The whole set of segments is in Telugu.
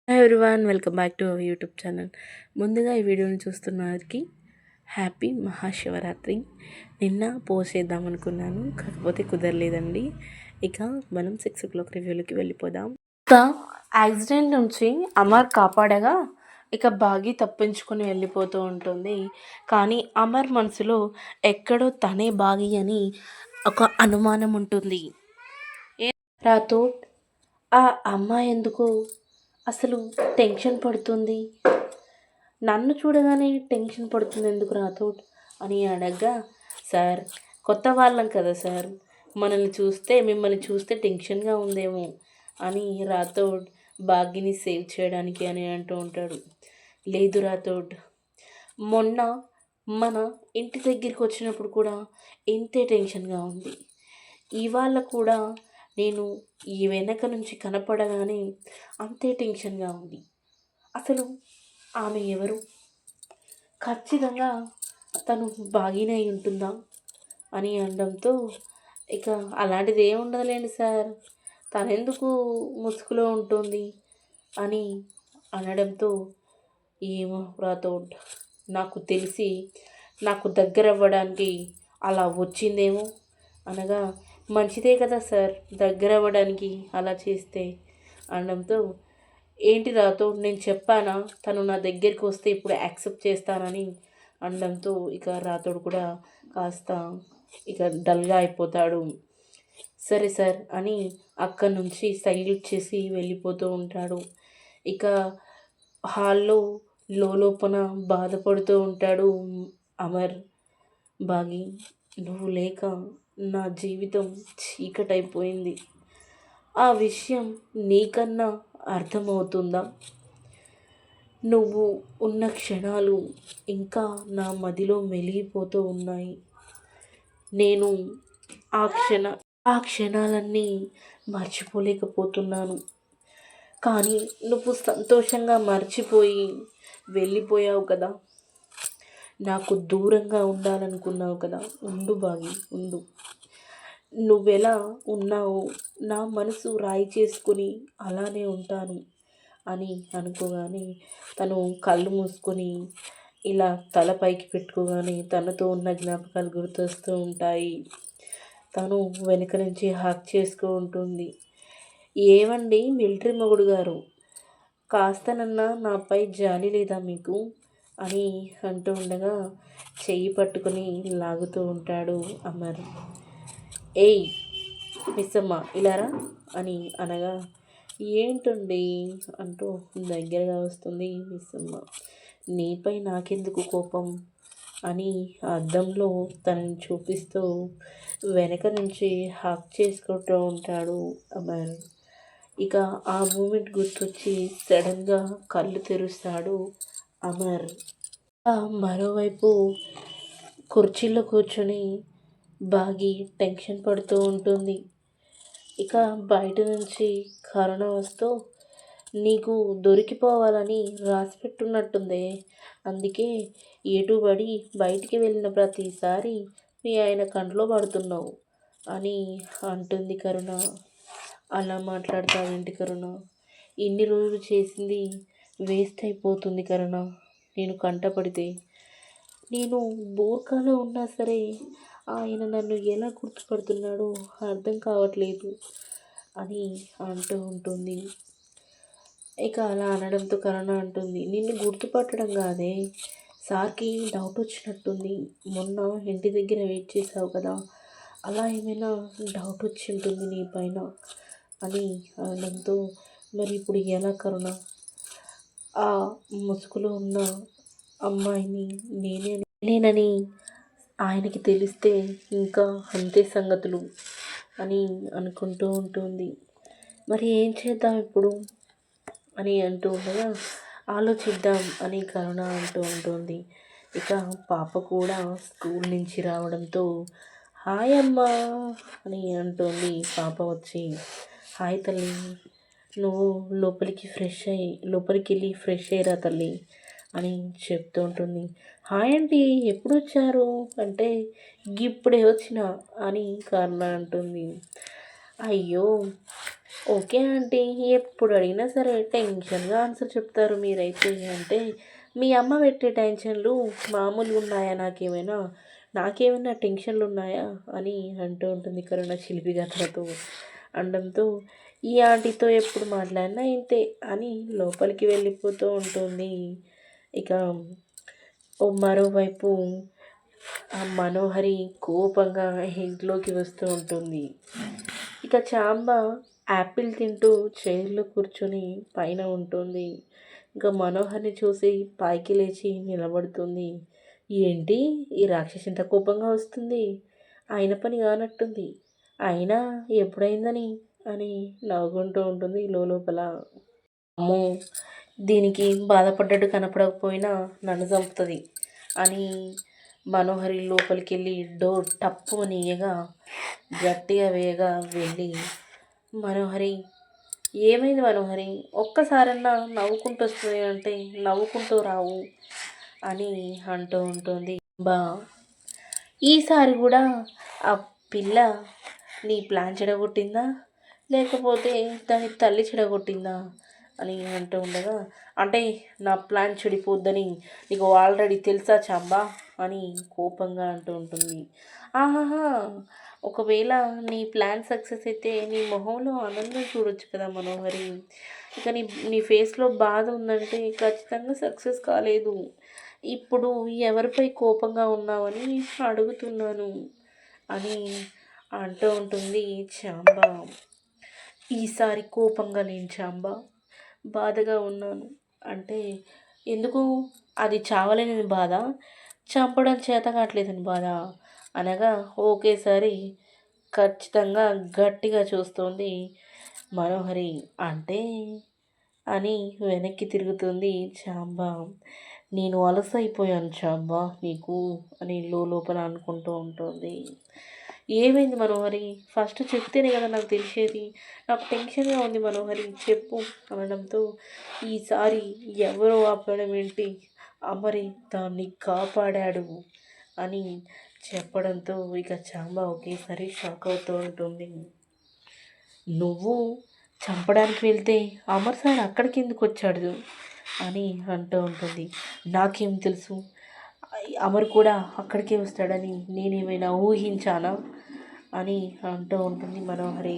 Hi everyone, welcome back to our YouTube channel. ముందుగా ఈ వీడియోని చూస్తున్న వారికి హ్యాపీ మహాశివరాత్రి. నిన్న పోస్ట్ చేద్దాం అనుకున్నాను, కాకపోతే కుదరలేదండి. ఇక మనం 6 o'clock రివ్యూలోకి వెళ్ళిపోదాం. ఇక యాక్సిడెంట్ నుంచి అమర్ కాపాడగా ఇక బాగి తప్పించుకొని వెళ్ళిపోతూ ఉంటుంది. కానీ అమర్ మనసులో ఎక్కడో తనే బాగి అని ఒక అనుమానం ఉంటుంది. రాథోడ్ ఆ అమ్మాయి ఎందుకు అసలు టెన్షన్ పడుతుంది, నన్ను చూడగానే టెన్షన్ పడుతుంది ఎందుకు రాథోడ్ అని అడగగా, సార్ కొత్త వాళ్ళం కదా సార్, మిమ్మల్ని చూస్తే టెన్షన్గా ఉందేమో అని రాథోడ్ భాగ్యని సేవ్ చేయడానికి అని అంటూ ఉంటాడు. లేదు రాథోడ్, మొన్న మన ఇంటి దగ్గరికి వచ్చినప్పుడు కూడా ఇంతే టెన్షన్గా ఉంది. ఇవాళ కూడా నేను ఈ వెనక నుంచి కనపడగానే అంతే టెన్షన్గా ఉంది. అసలు ఆమె ఎవరు? ఖచ్చితంగా తను బాగినే అయి ఉంటుందా అని అనడంతో, ఇక అలాంటిది ఏమి ఉండదులేండి సార్, తనెందుకు ముసుగులో ఉంటుంది అని అనడంతో, ఏమో రాథోడ్, నాకు తెలిసి నాకు దగ్గర అవ్వడానికి అలా వచ్చిందేమో అనగా, మంచిదే కదా సార్ దగ్గర అవ్వడానికి అలా చేస్తే అనడంతో, ఏంటి రాథోడ్ నేను చెప్పానా తను నా దగ్గరికి వస్తే ఇప్పుడు యాక్సెప్ట్ చేస్తానని అనడంతో, ఇక రాథోడ్ కూడా కాస్త ఇక డల్గా అయిపోతాడు. సరే సార్ అని అక్కడి నుంచి సైల్యూట్ చేసి వెళ్ళిపోతూ ఉంటాడు. ఇక హాల్లో లోపల బాధపడుతూ ఉంటాడు అమర్. బాగి, నువ్వు లేక నా జీవితం చీకటైపోయింది. ఆ విషయం నీకన్నా అర్థమవుతుందా? నువ్వు ఉన్న క్షణాలు ఇంకా నా మదిలో మెలిగిపోతూ ఉన్నాయి. నేను ఆ క్షణాలన్నీ మర్చిపోలేకపోతున్నాను. కానీ నువ్వు సంతోషంగా మర్చిపోయి వెళ్ళిపోయావు కదా, నాకు దూరంగా ఉండాలనుకున్నావు కదా, ఉండు బాగి ఉండు. నువ్వెలా ఉన్నావో నా మనసు రాయి చేసుకుని అలానే ఉంటాను అని అనుకోగానే, తను కళ్ళు మూసుకొని ఇలా తల పైకి పెట్టుకోగానే తనతో ఉన్న జ్ఞాపకాలు గుర్తొస్తూ ఉంటాయి. తను వెనుక నుంచి హక్ చేసుకు ఉంటుంది. ఏమండి మిలిటరీ మొగుడు గారు, కాస్తనన్నా నాపై జాలి లేదా మీకు అని అంటూ ఉండగా చెయ్యి పట్టుకొని లాగుతూ ఉంటాడు అమర్. ఏయ్ మిస్సమ్మ ఇలారా అని అనగా, ఏంటండి అంటూ దగ్గరగా వస్తుంది మిస్సమ్మ. నీపై నాకెందుకు కోపం అని అద్దంలో తనని చూపిస్తూ వెనక నుంచి హక్ చేసుకుంటూ ఉంటాడు అమర్. ఇక ఆ మూమెంట్ గుర్తొచ్చి సడన్గా కళ్ళు తెరుస్తాడు అమర్. మరోవైపు కుర్చీలో కూర్చొని బాగి టెన్షన్ పడుతూ ఉంటుంది. ఇక బయట నుంచి కరుణ వస్తూ, నీకు దొరికిపోవాలని రాసిపెట్టున్నట్టుందే, అందుకే ఎటుబడి బయటికి వెళ్ళిన ప్రతిసారి మీ ఆయన కంట్లో పడుతున్నావు అని అంటుంది కరుణ. అలా మాట్లాడతావేంటి కరుణ, ఇన్ని రోజులు చేసింది వేస్ట్ అయిపోతుంది కరుణ. నేను కంటపడితే, నేను బోర్కాలో ఉన్నా సరే ఆయన నన్ను ఎలా గుర్తుపడుతున్నాడో అర్థం కావట్లేదు అని అంటూ ఉంటుంది. ఇక అలా అనడంతో కరుణ అంటుంది, నిన్ను గుర్తుపట్టడం కాదే, సార్కి డౌట్ వచ్చినట్టుంది. మొన్న ఇంటి దగ్గర వెయిట్ చేసావు కదా, అలా ఏమైనా డౌట్ వచ్చి ఉంటుంది నీ పైన అని అనడంతో, మరి ఇప్పుడు ఎలా కరుణ, ఆ ముసుగులో ఉన్న అమ్మాయిని నేనేనని ఆయనకి తెలిస్తే ఇంకా అంతే సంగతులు అని అనుకుంటూ ఉంటుంది. మరి ఏం చేద్దాం ఇప్పుడు అని అంటూ ఉండగా, ఆలోచిద్దాం అని కరుణ అంటూ ఉంటుంది. ఇక పాప కూడా స్కూల్ నుంచి రావడంతో, హాయ్ అమ్మా అని అంటుంది పాప వచ్చి. హాయ్ తల్లి, నువ్వు లోపలికి వెళ్ళి ఫ్రెష్ అయ్యిరా తల్లి అని చెప్తూ ఉంటుంది. హాయ్ ఆంటీ ఎప్పుడు వచ్చారు అంటే, ఇప్పుడే వచ్చిన అని కరుణ అంటుంది. అయ్యో ఓకే ఆంటీ. ఎప్పుడు అడిగినా సరే టెన్షన్‌గా ఆన్సర్ చెప్తారు మీరైతే. అంటే మీ అమ్మ పెట్టే టెన్షన్‌లు మామూలుగున్నాయా నాకేమైనా? నాకేమైనా టెన్షన్‌లున్నాయా? అని అంటూ ఉంటుంది కరుణ చిలిపి గంతులతో. అనడంతో ఈ ఆంటీతో ఎప్పుడు మాట్లాడినా ఇంతే అని లోపలికి వెళ్ళిపోతూ ఉంటుంది. ఇక మరోవైపు ఆ మనోహరి కోపంగా ఇంట్లోకి వస్తూ ఉంటుంది. ఇక చాంబ యాపిల్ తింటూ చైర్‌లో కూర్చొని పైన ఉంటుంది. ఇంక మనోహర్‌ని చూసి పైకి లేచి నిలబడుతుంది. ఏంటి ఈ రాక్షసి ఇంత కోపంగా వస్తుంది? అయిన పని కానట్టుంది. అయినా ఎప్పుడైందని అని నవ్వుకుంటూ ఉంటుంది లోలోపల. అమ్మో! దీనికి బాధపడ్డట్టు కనపడకపోయినా నన్ను చంపుతది అని మనోహరి లోపలికెళ్ళి డోర్ టప్పుమని ఎయ్యగా, గట్టిగా వేయగా వెళ్ళి మనోహరి, ఏమైంది మనోహరి? ఒక్కసారన్నా నవ్వుకుంటూ వస్తుంది అంటే నవ్వుకుంటూ రావు అని అంటూ ఉంటుంది. బా ఈసారి కూడా ఆ పిల్ల నీ ప్లాన్ చెడగొట్టిందా? లేకపోతే దాని తల్లి చెడగొట్టిందా? అని అంటూ ఉండగా, అంటే నా ప్లాన్ చెడిపోద్దని నీకు ఆల్రెడీ తెలుసా చాంబా? అని కోపంగా అంటూ ఉంటుంది. ఆహాహా! ఒకవేళ నీ ప్లాన్ సక్సెస్ అయితే నీ మొహంలో ఆనందం చూడొచ్చు కదా మనోహరి. ఇక నీ నీ ఫేస్‌లో బాధ ఉందంటే ఖచ్చితంగా సక్సెస్ కాలేదు. ఇప్పుడు ఎవరిపై కోపంగా ఉన్నావని అడుగుతున్నాను అని అంటూ ఉంటుంది చాంబ. ఈసారి కోపంగా లేను చాంబ. బాధగా ఉన్నాను. అంటే ఎందుకు? అది చావలేనని బాధ, చంపడం చేత కావట్లేదని బాధ అనగా ఒకేసారి ఖచ్చితంగా గట్టిగా చూస్తుంది మనోహరి. అంటే అని వెనక్కి తిరుగుతుంది చాంబ. నేను అలసైపోయాను చాంబ నీకు అని లోపల అనుకుంటూ ఉంటుంది. ఏమైంది మనోహరి? ఫస్ట్ చెప్తేనే కదా నాకు తెలిసేది. నాకు టెన్షన్‌గా ఉంది మనోహరి చెప్పు అనడంతో, ఈసారి ఎవరో ఆపడం ఏంటి? అమరే దాన్ని కాపాడాడు అని చెప్పడంతో ఇక చాంబ ఒకేసారి షాక్ అవుతూ ఉంటుంది. నువ్వు చంపడానికి వెళ్తే అమర్ సార్ అక్కడికెందుకొచ్చాడు అని అంటూ ఉంటుంది. నాకేం తెలుసు అమర్ కూడా అక్కడికే వస్తాడని నేనేమైనా ఊహించానా అని అంటూ ఉంటుంది మనోహరి.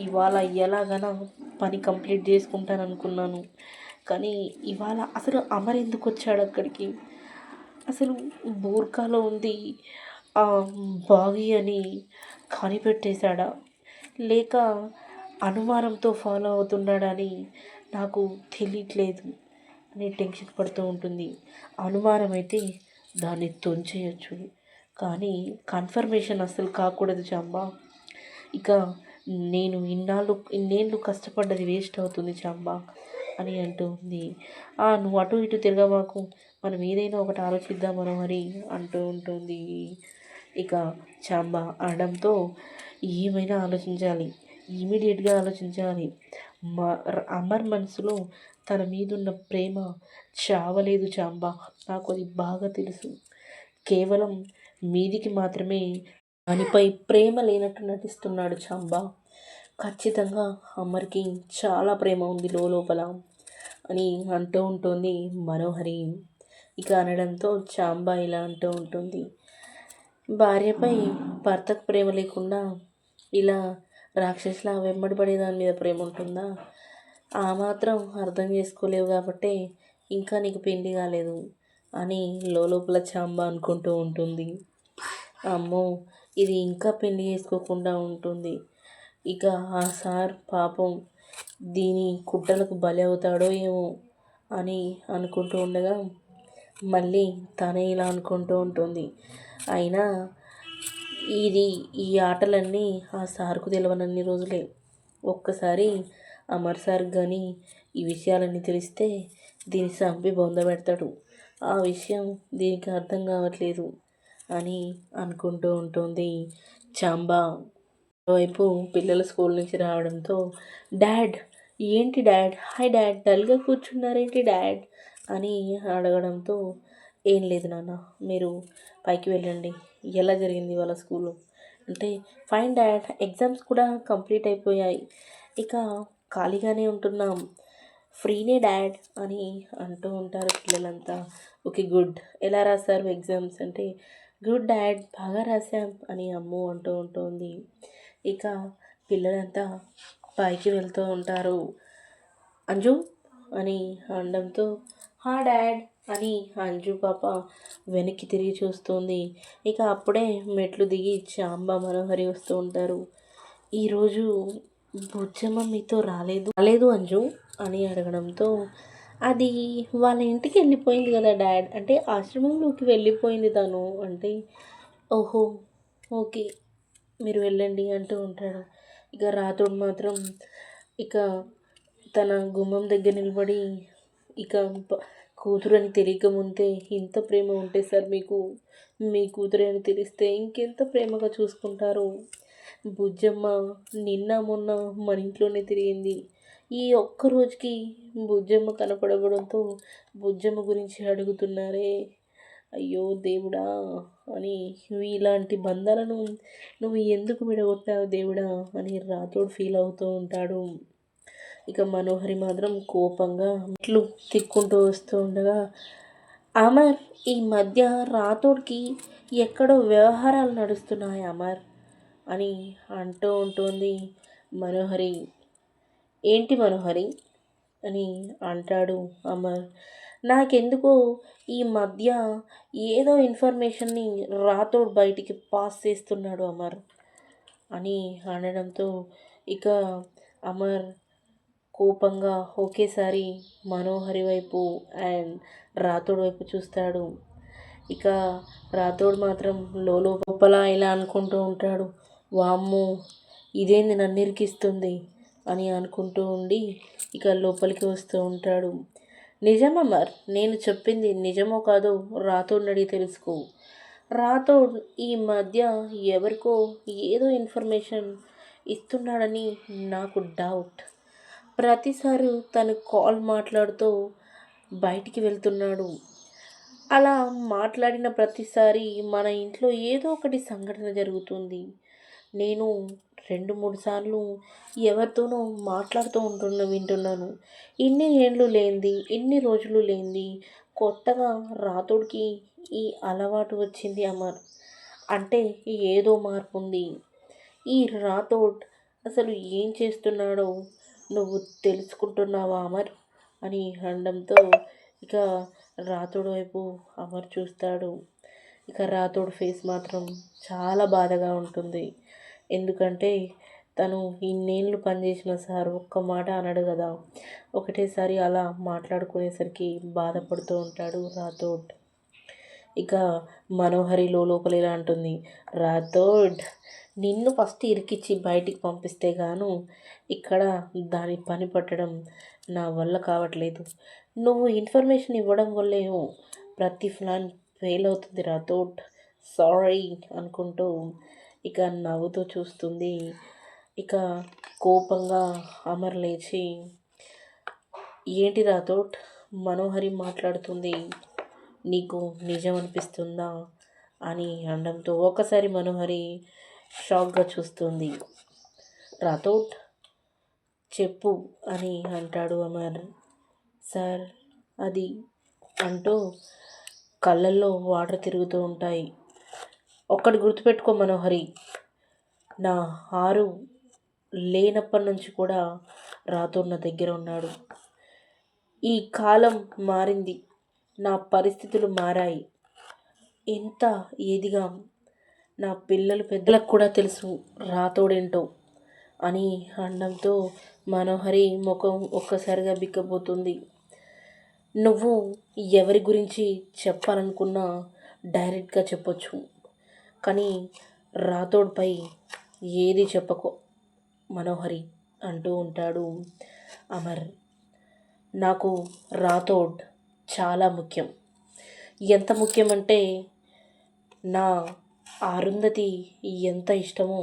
ఇవాళ ఎలాగైనా పని కంప్లీట్ చేసుకుంటాననుకున్నాను. కానీ ఇవాళ అసలు అమర్ ఎందుకొచ్చాడు అక్కడికి? అసలు బూర్ఖాలో ఉంది బాగి అని కనిపెట్టేశాడా? లేక అనుమానంతో ఫాలో అవుతున్నాడని నాకు తెలియట్లేదు అని టెన్షన్ పడుతూ ఉంటుంది. అనుమానం అయితే దాన్ని తుంచేయొచ్చు, కానీ కన్ఫర్మేషన్ అస్సలు కాకూడదు చాంబా. ఇక నేను ఇన్నేళ్ళు కష్టపడ్డది వేస్ట్ అవుతుంది చాంబా అని అంటూ ఉంది. నువ్వు అటు ఇటు తిరగమాకు, మనం ఏదైనా ఒకటి ఆలోచిద్దాం మనోహరి అంటూ ఉంటుంది ఇక చాంబా. అనడంతో ఏమైనా ఆలోచించాలి, ఇమీడియట్గా ఆలోచించాలి. అమర్ మనసులో తన మీదున్న ప్రేమ చావలేదు చాంబా, నాకు అది బాగా తెలుసు. కేవలం మీదికి మాత్రమే దానిపై ప్రేమ లేనట్టు నటిస్తున్నాడు చాంబా. ఖచ్చితంగా అమర్కి చాలా ప్రేమ ఉంది లోపల అని అంటూ ఉంటుంది మనోహరి. ఇక అనడంతో చాంబా ఇలా అంటూ ఉంటుంది. భార్యపై భర్తకు ప్రేమ లేకుండా ఇలా రాక్షసులా వెంబడి పడే దాని మీద ప్రేమ ఉంటుందా? ఆ మాత్రం అర్థం చేసుకోలేవు కాబట్టే ఇంకా నీకు పెళ్లి కాలేదు అని లోపల చాంబా అనుకుంటూ ఉంటుంది. అమ్మో! ఇది ఇంకా పెళ్లి చేసుకోకుండా ఉంటుంది. ఇక ఆ సార్ పాపం దీని కుట్రలకు బలి అవుతాడో ఏమో అని అనుకుంటూ ఉండగా మళ్ళీ తనే ఇలా అనుకుంటూ ఉంటుంది. అయినా ఈ ఆటలన్నీ ఆ సార్కు తెలవనన్ని రోజులే. ఒక్కసారి అమర్ సార్ కానీ ఈ విషయాలన్నీ తెలిస్తే దీన్ని చంపి బొందబెడతాడు. ఆ విషయం దీనికి అర్థం కావట్లేదు అని అనుకుంటూ ఉంటుంది చాంబా. మరోవైపు పిల్లలు స్కూల్ నుంచి రావడంతో, డాడ్ ఏంటి డాడ్, హాయ్ డాడ్, డల్గా కూర్చున్నారేంటి డాడ్ అని అడగడంతో, ఏం లేదు నాన్న, మీరు పైకి వెళ్ళండి, ఎలా జరిగింది వాళ్ళ స్కూలు అంటే, ఫైన్ డాడ్, ఎగ్జామ్స్ కూడా కంప్లీట్ అయిపోయాయి, ఇక ఖాళీగానే ఉంటున్నాం, ఫ్రీనే డాడ్ అని అంటూ ఉంటారు పిల్లలంతా. ఓకే గుడ్, ఎలా రాశారు ఎగ్జామ్స్ అంటే, గుడ్ డాడ్ బాగా రాశాం అని అమ్ము అంటూ ఉంటుంది. ఇక పిల్లలంతా పైకి వెళ్తూ ఉంటారు. అంజు అని అనడంతో హా డాడ్ అని అంజు పాప వెనక్కి తిరిగి చూస్తుంది. ఇక అప్పుడే మెట్లు దిగి చాంబ మనోహరి వస్తూ ఉంటారు. ఈరోజు బుజ్జమ్మ మీతో రాలేదు అంజు అని అడగడంతో, అది వాళ్ళ ఇంటికి వెళ్ళిపోయింది కదా డాడ్ అంటే ఆశ్రమంలోకి వెళ్ళిపోయింది తను అంటే, ఓహో ఓకే మీరు వెళ్ళండి అంటూ ఉంటాడు. ఇక రాతోడు మాత్రం ఇక తన గుమ్మం దగ్గర నిలబడి, ఇక కూతురు అని తెలియక ముందే ఇంత ప్రేమ ఉంటే సార్ మీకు, మీ కూతురు అని తెలిస్తే ఇంకెంత ప్రేమగా చూసుకుంటారు. బుజ్జమ్మ నిన్న మొన్న మన ఇంట్లోనే తిరిగింది. ఈ ఒక్క రోజుకి బుజ్జమ్మ కనపడవడంతో బుజ్జమ్మ గురించి అడుగుతున్నారే, అయ్యో దేవుడా అని, ఇలాంటి బంధాలను నువ్వు ఎందుకు విడగొట్టావు దేవుడా అని రాతోడు ఫీల్ అవుతూ ఉంటాడు. ఇక మనోహరి మాత్రం కోపంగా మెట్లు తిక్కుంటూ వస్తూ ఉండగా, అమర్ ఈ మధ్య రాతోడికి ఎక్కడో వ్యవహారాలు నడుస్తున్నాయి అమర్ అని అంటూ ఉంటుంది మనోహరి. ఏంటి మనోహరి అని అంటాడు అమర్. నాకెందుకో ఈ మధ్య ఏదో ఇన్ఫర్మేషన్ని రాతోడు బయటికి పాస్ చేస్తున్నాడు అమర్ అని అనడంతో, ఇక అమర్ కోపంగా ఒకేసారి మనోహరి వైపు అండ్ రాతోడు వైపు చూస్తాడు. ఇక రాతోడు మాత్రం లోపల ఇలా అనుకుంటూ ఉంటాడు, వామ్మో ఇదేంది నన్ను ఇరికిస్తుంది అని అనుకుంటూ ఉండి ఇక లోపలికి వస్తూ ఉంటాడు. నిజమమ్మర్, నేను చెప్పింది నిజమో కాదో రాతోడిని అడిగి తెలుసుకో. రాతోడ్ ఈ మధ్య ఎవరికో ఏదో ఇన్ఫర్మేషన్ ఇస్తున్నాడని నాకు డౌట్. ప్రతిసారి తను కాల్ మాట్లాడుతూ బయటికి వెళ్తున్నాడు. అలా మాట్లాడిన ప్రతిసారి మన ఇంట్లో ఏదో ఒకటి సంఘటన జరుగుతుంది. నేను 2-3 సార్లు ఎవరితోనో మాట్లాడుతూ వింటున్నాను. ఇన్ని ఏళ్ళు లేనిది, ఇన్ని రోజులు లేనిది కొత్తగా రాతోడికి ఈ అలవాటు వచ్చింది అమర్. అంటే ఏదో మార్పు ఉంది. ఈ రాతోడ్ అసలు ఏం చేస్తున్నాడో నువ్వు తెలుసుకుంటున్నావా అమర్ అని అనడంతో, ఇక రాతోడు వైపు అమర్ చూస్తాడు. ఇక రాతోడు ఫేస్ మాత్రం చాలా బాధగా ఉంటుంది. ఎందుకంటే తను ఇన్నేళ్ళు పనిచేసిన సార్ ఒక్క మాట అనడు కదా, ఒకటేసారి అలా మాట్లాడుకునేసరికి బాధపడుతూ ఉంటాడు రాతోడ్. ఇక మనోహరి లోపల ఇలా అంటుంది, రాతోడ్ నిన్ను ఫస్ట్ ఇరికిచ్చి బయటికి పంపిస్తే గాను ఇక్కడ దాని పని పట్టడం నా వల్ల కావట్లేదు. నువ్వు ఇన్ఫర్మేషన్ ఇవ్వడం వల్లేమో ప్రతి ప్లాన్ ఫెయిల్ అవుతుంది రాతోడ్, సారీ అనుకుంటూ ఇక నవ్వుతూ చూస్తుంది. ఇక కోపంగా అమర్ లేచి, ఏంటి రాతోడ్ మనోహరి మాట్లాడుతుంది నీకు నిజం అనిపిస్తుందా అని అనడంతో ఒకసారి మనోహరి షాక్గా చూస్తుంది. రాతోడ్ చెప్పు అని అంటాడు అమర్. సార్ అది అంటూ కళ్ళల్లో వాటర్ తిరుగుతూ ఉంటాయి. ఒక్కటి గుర్తుపెట్టుకో మనోహరి, నా ఆరు లేనప్పటి నుంచి కూడా రాతోడ్ నా దగ్గర ఉన్నాడు. ఈ కాలం మారింది, నా పరిస్థితులు మారాయి, ఎంత ఏదిగా నా పిల్లలు పెద్దలకు కూడా తెలుసు రాతోడేంటో అని అనడంతో మనోహరి ముఖం ఒక్కసారిగా బిక్కబోతుంది. నువ్వు ఎవరి గురించి చెప్పాలనుకున్నా డైరెక్ట్గా చెప్పొచ్చు, కానీ రాతోడ్పై ఏది చెప్పకో మనోహరి అంటూ ఉంటాడు అమర్. నాకు రాతోడ్ చాలా ముఖ్యం. ఎంత ముఖ్యమంటే నా అరుంధతి ఎంత ఇష్టమో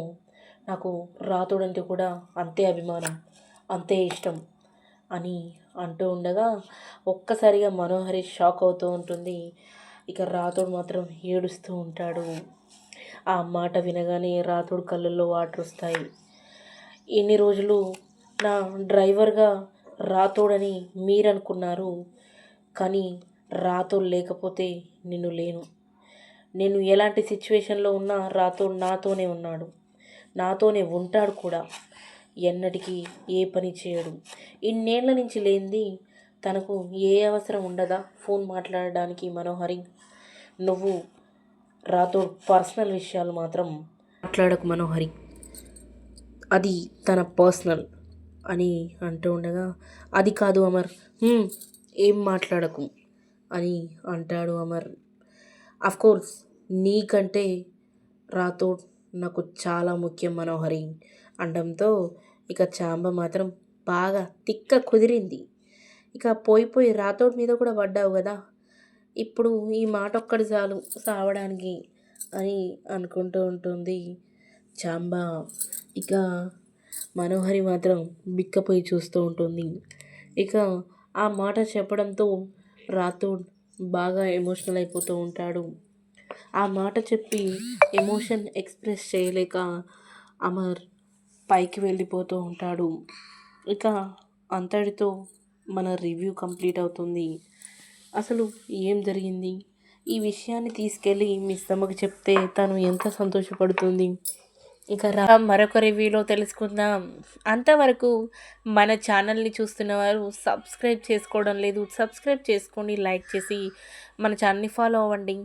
నాకు రాతోడ్ అంటే కూడా అంతే అభిమానం, అంతే ఇష్టం అని అంటూ ఉండగా ఒక్కసారిగా మనోహరి షాక్ అవుతూ ఉంటుంది. ఇక రాతోడు మాత్రం ఏడుస్తూ ఉంటాడు. ఆ మాట వినగానే రాతోడు కళ్ళల్లో వాటర్ వస్తాయి. ఇన్ని రోజులు నా డ్రైవర్గా రాతోడని మీరనుకున్నారు, కానీ రాతోడు లేకపోతే నేను లేను. నేను ఎలాంటి సిచ్యువేషన్లో ఉన్నా రాతోడు నాతోనే ఉన్నాడు, నాతోనే ఉంటాడు కూడా. ఎన్నటికీ ఏ పని చేయడు. ఇన్నేళ్ల నుంచి లేనిది తనకు ఏ అవసరం ఉండదా ఫోన్ మాట్లాడడానికి మనోహరి? నువ్వు రాతోడు పర్సనల్ విషయాలు మాత్రం మాట్లాడకు మనోహరి, అది తన పర్సనల్ అని అంటూ ఉండగా, అది కాదు అమర్, ఏం మాట్లాడకు అని అంటాడు అమర్. కోర్స్ నీకంటే రాతోడ్ నాకు చాలా ముఖ్యం మనోహరి అనడంతో ఇక చాంబ మాత్రం బాగా తిక్క కుదిరింది. ఇక పోయి రాతోడ్ మీద కూడా పడ్డావు కదా, ఇప్పుడు ఈ మాట ఒక్కటి చాలు సావడానికి అని అనుకుంటూ ఉంటుంది చాంబ. ఇక మనోహరి మాత్రం బిక్కపోయి చూస్తూ ఉంటుంది. ఇక ఆ మాట చెప్పడంతో రాతోడ్ బాగా ఎమోషనల్ అయిపోతూ ఉంటాడు. ఆ మాట చెప్పి ఎమోషన్ ఎక్స్ప్రెస్ చేయలేక అమర్ పైకి వెళ్ళిపోతూ ఉంటాడు. ఇక అంతటితో మన రివ్యూ కంప్లీట్ అవుతుంది. అసలు ఏం జరిగింది? ఈ విషయాన్ని తీసుకెళ్ళి మిస్ అమ్మకి చెప్తే తను ఎంత సంతోషపడుతుంది? ఇక మరొక రివ్యూలో తెలుసుకుందాం. అంతవరకు మన ఛానల్ని చూస్తున్న వారు సబ్స్క్రైబ్ చేసుకోవడం లేదు, సబ్స్క్రైబ్ చేసుకోండి, లైక్ చేసి మన ఛానల్ని ఫాలో అవ్వండి.